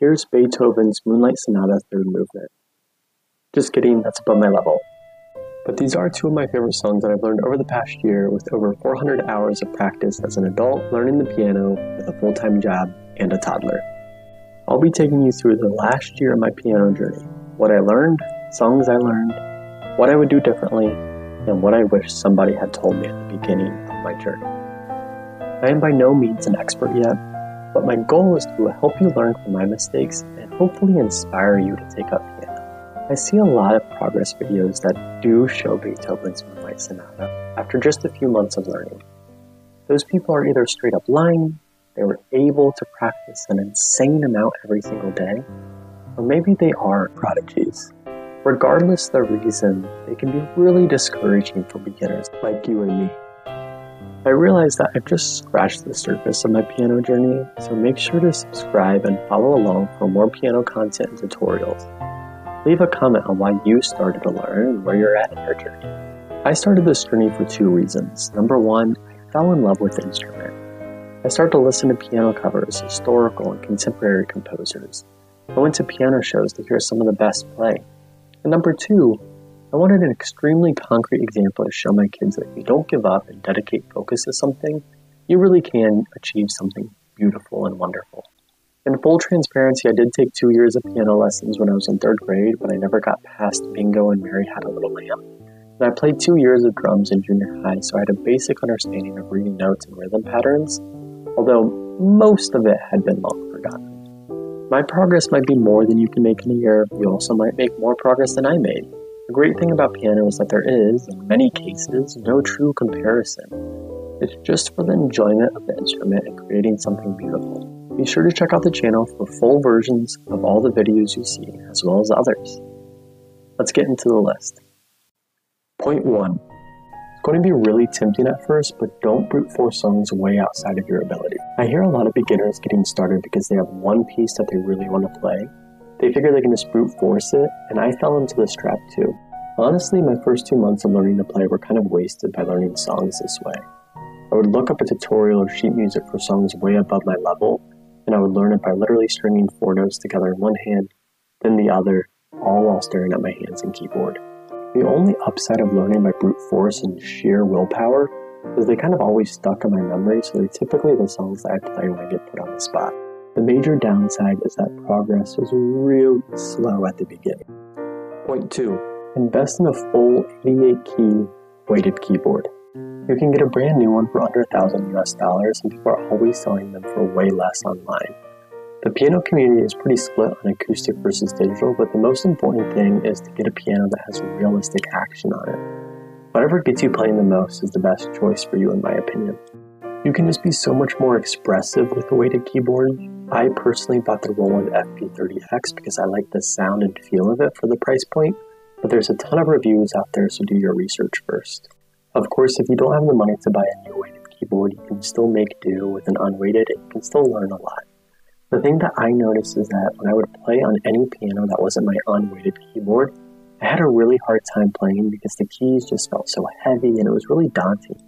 Here's Beethoven's Moonlight Sonata Third Movement. Just kidding, that's above my level. But these are two of my favorite songs that I've learned over the past year with over 400 hours of practice as an adult learning the piano with a full-time job and a toddler. I'll be taking you through the last year of my piano journey, what I learned, songs I learned, what I would do differently, and what I wish somebody had told me at the beginning of my journey. I am by no means an expert yet, but my goal is to help you learn from my mistakes and hopefully inspire you to take up piano. I see a lot of progress videos that do show Beethoven's Moonlight Sonata after just a few months of learning. Those people are either straight up lying, they were able to practice an insane amount every single day, or maybe they are prodigies. Regardless the reason, they can be really discouraging for beginners like you and me. I realize that I've just scratched the surface of my piano journey, so make sure to subscribe and follow along for more piano content and tutorials. Leave a comment on why you started to learn and where you're at in your journey. I started this journey for two reasons. Number one, I fell in love with the instrument. I started to listen to piano covers, historical and contemporary composers. I went to piano shows to hear some of the best play. And number two, I wanted an extremely concrete example to show my kids that if you don't give up and dedicate focus to something, you really can achieve something beautiful and wonderful. In full transparency, I did take 2 years of piano lessons when I was in 3rd grade, but I never got past Bingo and Mary Had a Little Lamb. And I played 2 years of drums in junior high, so I had a basic understanding of reading notes and rhythm patterns, although most of it had been long forgotten. My progress might be more than you can make in a year. You also might make more progress than I made. The great thing about piano is that there is, in many cases, no true comparison. It's just for the enjoyment of the instrument and creating something beautiful. Be sure to check out the channel for full versions of all the videos you see, as well as others. Let's get into the list. Point 1. It's going to be really tempting at first, but don't brute force songs way outside of your ability. I hear a lot of beginners getting started because they have one piece that they really want to play. They figure they can just brute force it, and I fell into this trap too. Honestly, my first 2 months of learning to play were kind of wasted by learning songs this way. I would look up a tutorial or sheet music for songs way above my level, and I would learn it by literally stringing 4 notes together in one hand, then the other, all while staring at my hands and keyboard. The only upside of learning by brute force and sheer willpower is they kind of always stuck in my memory, so they're typically the songs that I play when I get put on the spot. The major downside is that progress was really slow at the beginning. Point 2. Invest in a full 88-key weighted keyboard. You can get a brand new one for under $1,000 and people are always selling them for way less online. The piano community is pretty split on acoustic versus digital, but the most important thing is to get a piano that has realistic action on it. Whatever gets you playing the most is the best choice for you in my opinion. You can just be so much more expressive with a weighted keyboard. I personally bought the Roland FP30X because I like the sound and feel of it for the price point, but there's a ton of reviews out there, so do your research first. Of course, if you don't have the money to buy a new weighted keyboard, you can still make do with an unweighted and you can still learn a lot. The thing that I noticed is that when I would play on any piano that wasn't my unweighted keyboard, I had a really hard time playing because the keys just felt so heavy and it was really daunting.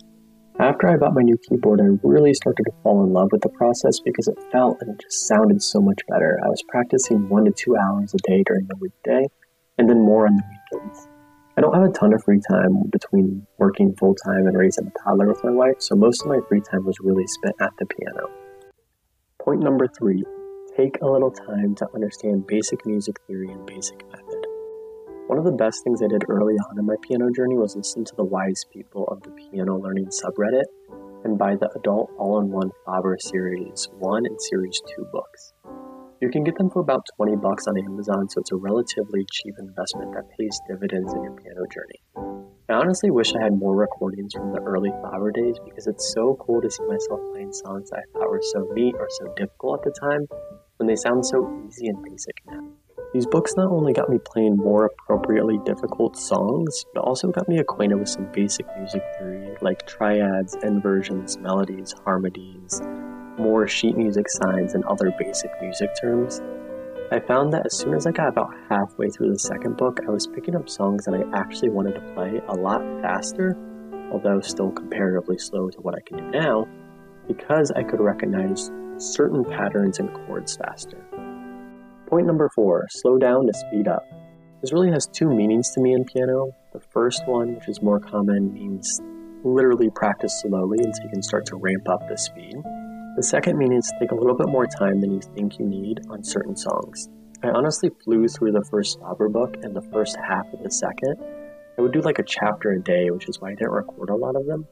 After I bought my new keyboard, I really started to fall in love with the process because it felt and it just sounded so much better. I was practicing 1 to 2 hours a day during the weekday and then more on the weekends. I don't have a ton of free time between working full-time and raising a toddler with my wife, so most of my free time was really spent at the piano. Point number 3. Take a little time to understand basic music theory and basic method. One of the best things I did early on in my piano journey was listen to the wise people of the piano learning subreddit and buy the Adult All-in-One Faber Series 1 and Series 2 books. You can get them for about $20 on Amazon, so it's a relatively cheap investment that pays dividends in your piano journey. I honestly wish I had more recordings from the early Faber days because it's so cool to see myself playing songs that I thought were so neat or so difficult at the time when they sound so easy and basic now. These books not only got me playing more appropriately difficult songs, but also got me acquainted with some basic music theory like triads, inversions, melodies, harmonies, more sheet music signs, and other basic music terms. I found that as soon as I got about halfway through the second book, I was picking up songs that I actually wanted to play a lot faster, although still comparatively slow to what I can do now, because I could recognize certain patterns and chords faster. Point number 4, slow down to speed up. This really has two meanings to me in piano. The first one, which is more common, means literally practice slowly until you can start to ramp up the speed. The second meaning is to take a little bit more time than you think you need on certain songs. I honestly flew through the first Stauber book and the first half of the second. I would do like a chapter a day, which is why I didn't record a lot of them.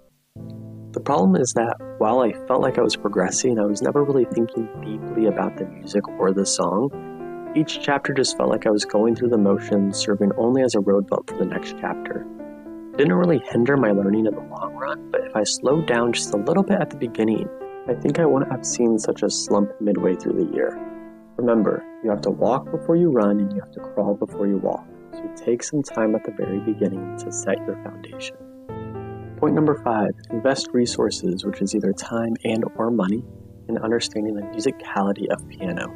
The problem is that while I felt like I was progressing, I was never really thinking deeply about the music or the song. Each chapter just felt like I was going through the motions, serving only as a road bump for the next chapter. It didn't really hinder my learning in the long run, but if I slowed down just a little bit at the beginning, I think I wouldn't have seen such a slump midway through the year. Remember, you have to walk before you run and you have to crawl before you walk. So take some time at the very beginning to set your foundation. Point number 5, invest resources, which is either time and or money, in understanding the musicality of piano.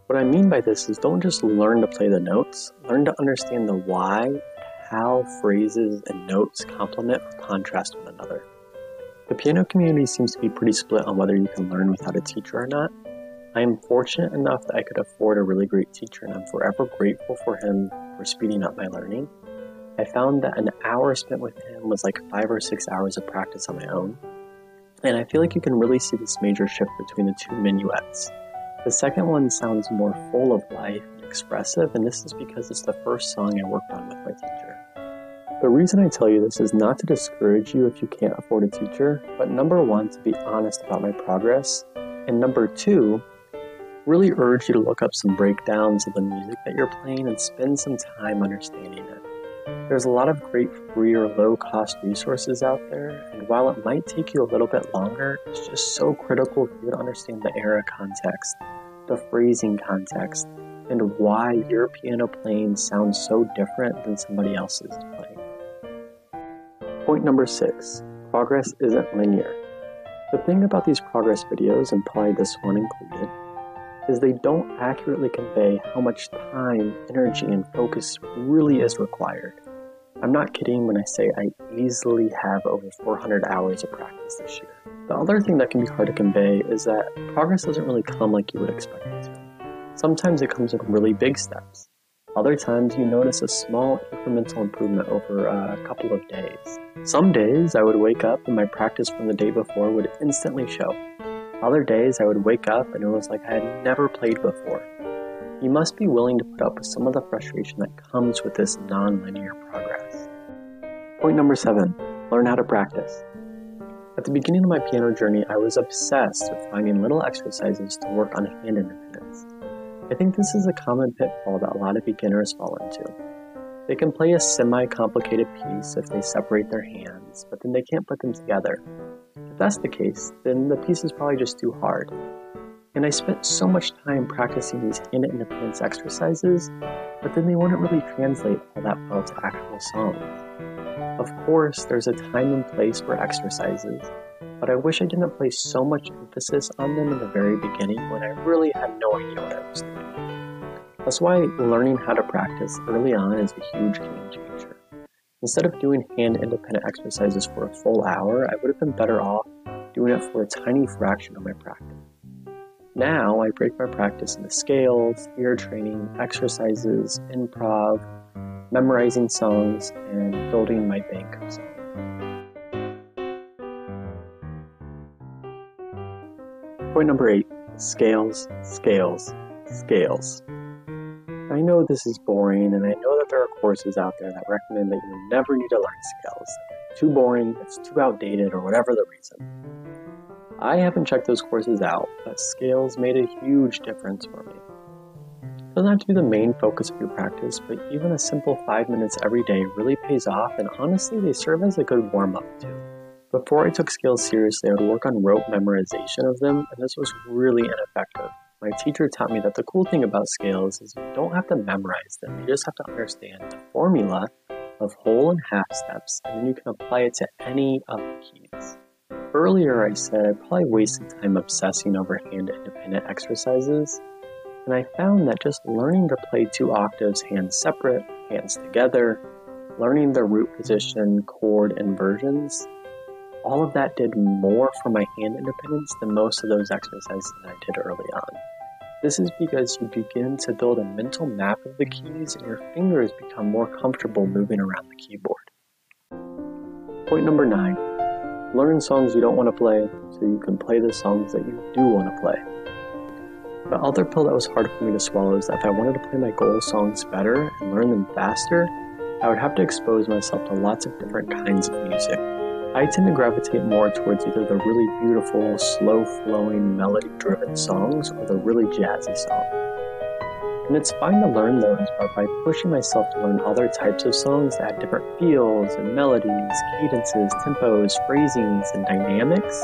What I mean by this is don't just learn to play the notes, learn to understand the why, and how phrases and notes complement or contrast one another. The piano community seems to be pretty split on whether you can learn without a teacher or not. I am fortunate enough that I could afford a really great teacher, and I'm forever grateful for him for speeding up my learning. I found that an hour spent with him was like 5 or 6 hours of practice on my own, and I feel like you can really see this major shift between the two minuets. The second one sounds more full of life and expressive, and this is because it's the first song I worked on with my teacher. The reason I tell you this is not to discourage you if you can't afford a teacher, but number 1, to be honest about my progress, and number 2, really urge you to look up some breakdowns of the music that you're playing and spend some time understanding it. There's a lot of great free or low-cost resources out there, and while it might take you a little bit longer, it's just so critical for you to understand the era context, the phrasing context, and why your piano playing sounds so different than somebody else's playing. Point number 6, progress isn't linear. The thing about these progress videos, and probably this one included, is they don't accurately convey how much time, energy, and focus really is required. I'm not kidding when I say I easily have over 400 hours of practice this year. The other thing that can be hard to convey is that progress doesn't really come like you would expect it to. Sometimes it comes in really big steps. Other times you notice a small incremental improvement over a couple of days. Some days I would wake up and my practice from the day before would instantly show. Other days I would wake up and it was like I had never played before. You must be willing to put up with some of the frustration that comes with this non-linear progress. Point number 7, learn how to practice. At the beginning of my piano journey, I was obsessed with finding little exercises to work on hand independence. I think this is a common pitfall that a lot of beginners fall into. They can play a semi-complicated piece if they separate their hands, but then they can't put them together. If that's the case, then the piece is probably just too hard. And I spent so much time practicing these hand independence exercises, but then they wouldn't really translate all that well to actual songs. Of course, there's a time and place for exercises, but I wish I didn't place so much emphasis on them in the very beginning when I really had no idea what I was doing. That's why learning how to practice early on is a huge game changer. Instead of doing hand-independent exercises for a full hour, I would have been better off doing it for a tiny fraction of my practice. Now, I break my practice into scales, ear training, exercises, improv, memorizing songs, and building my bank of songs. Point number 8, scales, scales, scales. I know this is boring, and I know that there are courses out there that recommend that you never need to learn scales. It's too boring, it's too outdated, or whatever the reason. I haven't checked those courses out, but scales made a huge difference for me. It doesn't have to be the main focus of your practice, but even a simple 5 minutes every day really pays off, and honestly, they serve as a good warm-up too. Before I took scales seriously, I would work on rote memorization of them, and this was really ineffective. My teacher taught me that the cool thing about scales is you don't have to memorize them, you just have to understand the formula of whole and half steps, and then you can apply it to any of the keys. Earlier I said I probably wasted time obsessing over hand-independent exercises, and I found that just learning to play 2 octaves hands separate, hands together, learning the root position, chord inversions, all of that did more for my hand independence than most of those exercises that I did early on. This is because you begin to build a mental map of the keys and your fingers become more comfortable moving around the keyboard. Point number 9. Learn songs you don't want to play so you can play the songs that you do want to play. The other pill that was hard for me to swallow is that if I wanted to play my goal songs better and learn them faster, I would have to expose myself to lots of different kinds of music. I tend to gravitate more towards either the really beautiful, slow-flowing, melody-driven songs or the really jazzy songs. And it's fine to learn those, but by pushing myself to learn other types of songs that have different feels and melodies, cadences, tempos, phrasings, and dynamics,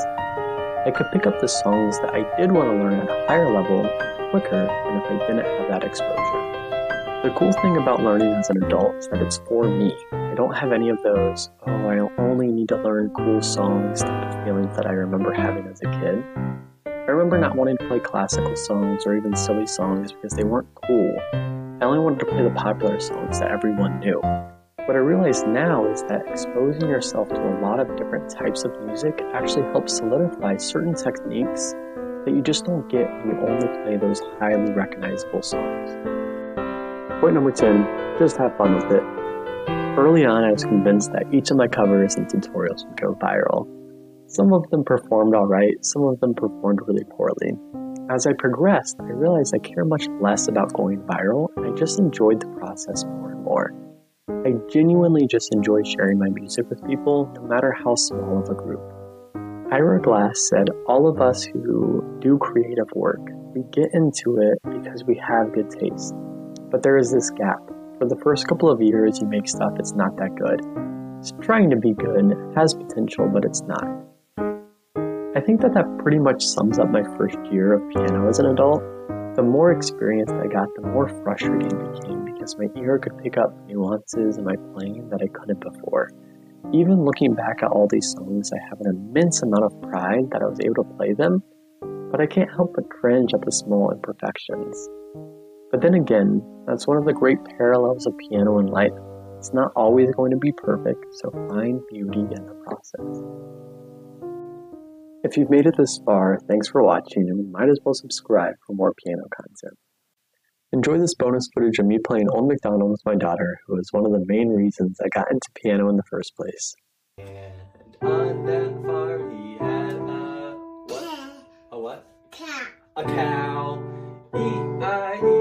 I could pick up the songs that I did want to learn at a higher level quicker than if I didn't have that exposure. The cool thing about learning as an adult is that it's for me. I don't have any of those, I only need to learn cool songs type of feelings that I remember having as a kid. I remember not wanting to play classical songs or even silly songs because they weren't cool. I only wanted to play the popular songs that everyone knew. What I realize now is that exposing yourself to a lot of different types of music actually helps solidify certain techniques that you just don't get when you only play those highly recognizable songs. Point number 10, just have fun with it. Early on, I was convinced that each of my covers and tutorials would go viral. Some of them performed alright, some of them performed really poorly. As I progressed, I realized I care much less about going viral, and I just enjoyed the process more and more. I genuinely just enjoy sharing my music with people, no matter how small of a group. Ira Glass said, all of us who do creative work, we get into it because we have good taste. But there is this gap. For the first couple of years, you make stuff that's not that good. It's trying to be good, it has potential, but it's not. I think that pretty much sums up my first year of piano as an adult. The more experience I got, the more frustrating it became because my ear could pick up nuances in my playing that I couldn't before. Even looking back at all these songs, I have an immense amount of pride that I was able to play them, but I can't help but cringe at the small imperfections. But then again, that's one of the great parallels of piano in life. It's not always going to be perfect, so find beauty in the process. If you've made it this far, thanks for watching, and you might as well subscribe for more piano content. Enjoy this bonus footage of me playing Old MacDonald with my daughter, who was one of the main reasons I got into piano in the first place. And on that farm he had a what? A what? Cow. A cow. E-I-E.